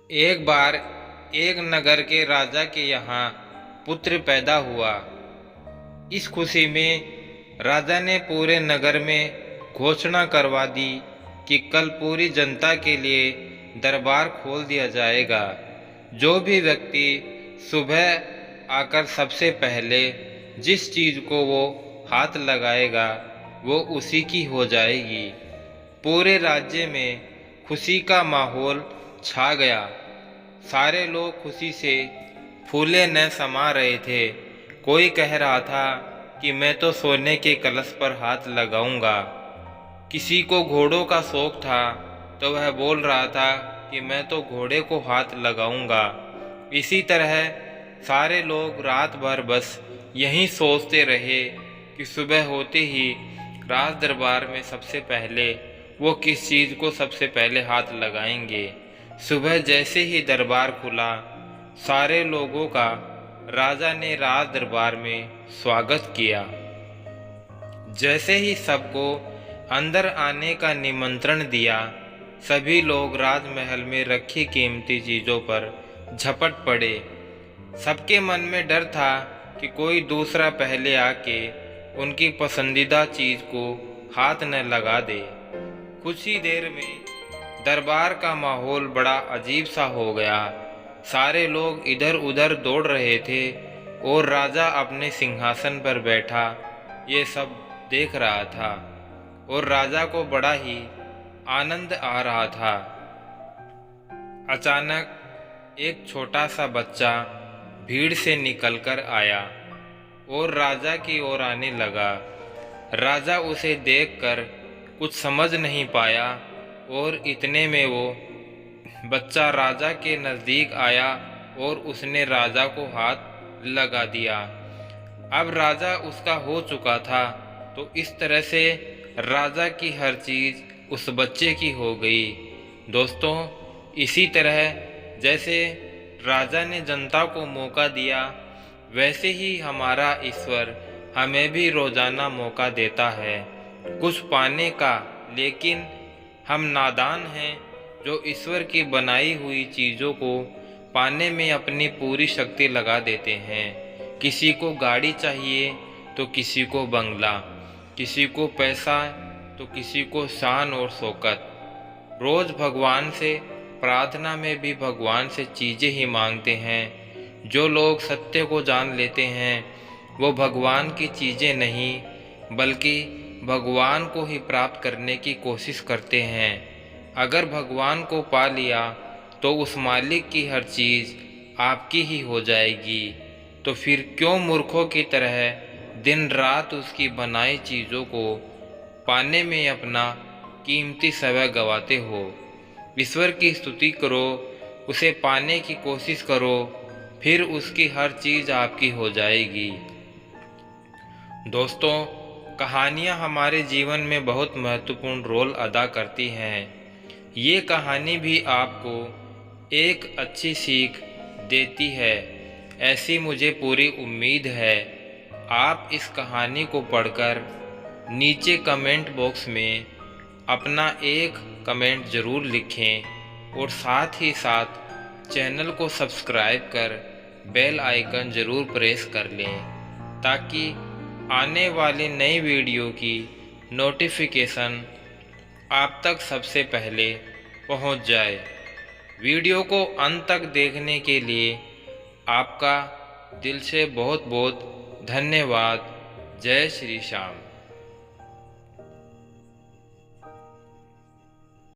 एक बार एक नगर के राजा के यहाँ पुत्र पैदा हुआ। इस खुशी में राजा ने पूरे नगर में घोषणा करवा दी कि कल पूरी जनता के लिए दरबार खोल दिया जाएगा। जो भी व्यक्ति सुबह आकर सबसे पहले जिस चीज़ को वो हाथ लगाएगा वो उसी की हो जाएगी। पूरे राज्य में खुशी का माहौल छा गया। सारे लोग खुशी से फूले न समा रहे थे। कोई कह रहा था कि मैं तो सोने के कलश पर हाथ लगाऊंगा। किसी को घोड़ों का शौक था तो वह बोल रहा था कि मैं तो घोड़े को हाथ लगाऊंगा। इसी तरह सारे लोग रात भर बस यही सोचते रहे कि सुबह होते ही राज दरबार में सबसे पहले वो किस चीज़ को सबसे पहले हाथ लगाएंगे। सुबह जैसे ही दरबार खुला, सारे लोगों का राजा ने राज दरबार में स्वागत किया। जैसे ही सबको अंदर आने का निमंत्रण दिया, सभी लोग राजमहल में रखी कीमती चीज़ों पर झपट पड़े। सबके मन में डर था कि कोई दूसरा पहले आके उनकी पसंदीदा चीज़ को हाथ न लगा दे। कुछ ही देर में दरबार का माहौल बड़ा अजीब सा हो गया। सारे लोग इधर उधर दौड़ रहे थे और राजा अपने सिंहासन पर बैठा ये सब देख रहा था और राजा को बड़ा ही आनंद आ रहा था। अचानक एक छोटा सा बच्चा भीड़ से निकलकर आया और राजा की ओर आने लगा। राजा उसे देखकर कुछ समझ नहीं पाया और इतने में वो बच्चा राजा के नज़दीक आया और उसने राजा को हाथ लगा दिया। अब राजा उसका हो चुका था, तो इस तरह से राजा की हर चीज़ उस बच्चे की हो गई। दोस्तों, इसी तरह जैसे राजा ने जनता को मौका दिया, वैसे ही हमारा ईश्वर हमें भी रोज़ाना मौका देता है कुछ पाने का। लेकिन हम नादान हैं जो ईश्वर की बनाई हुई चीज़ों को पाने में अपनी पूरी शक्ति लगा देते हैं। किसी को गाड़ी चाहिए तो किसी को बंगला, किसी को पैसा तो किसी को शान और शौकत। रोज़ भगवान से प्रार्थना में भी भगवान से चीज़ें ही मांगते हैं। जो लोग सत्य को जान लेते हैं वो भगवान की चीज़ें नहीं बल्कि भगवान को ही प्राप्त करने की कोशिश करते हैं। अगर भगवान को पा लिया तो उस मालिक की हर चीज़ आपकी ही हो जाएगी। तो फिर क्यों मूर्खों की तरह दिन रात उसकी बनाई चीज़ों को पाने में अपना कीमती समय गंवाते हो। ईश्वर की स्तुति करो, उसे पाने की कोशिश करो, फिर उसकी हर चीज़ आपकी हो जाएगी। दोस्तों, कहानियाँ हमारे जीवन में बहुत महत्वपूर्ण रोल अदा करती हैं। ये कहानी भी आपको एक अच्छी सीख देती है, ऐसी मुझे पूरी उम्मीद है। आप इस कहानी को पढ़कर नीचे कमेंट बॉक्स में अपना एक कमेंट ज़रूर लिखें और साथ ही साथ चैनल को सब्सक्राइब कर बेल आइकन ज़रूर प्रेस कर लें ताकि आने वाली नई वीडियो की नोटिफिकेशन आप तक सबसे पहले पहुंच जाए। वीडियो को अंत तक देखने के लिए आपका दिल से बहुत बहुत धन्यवाद। जय श्री श्याम।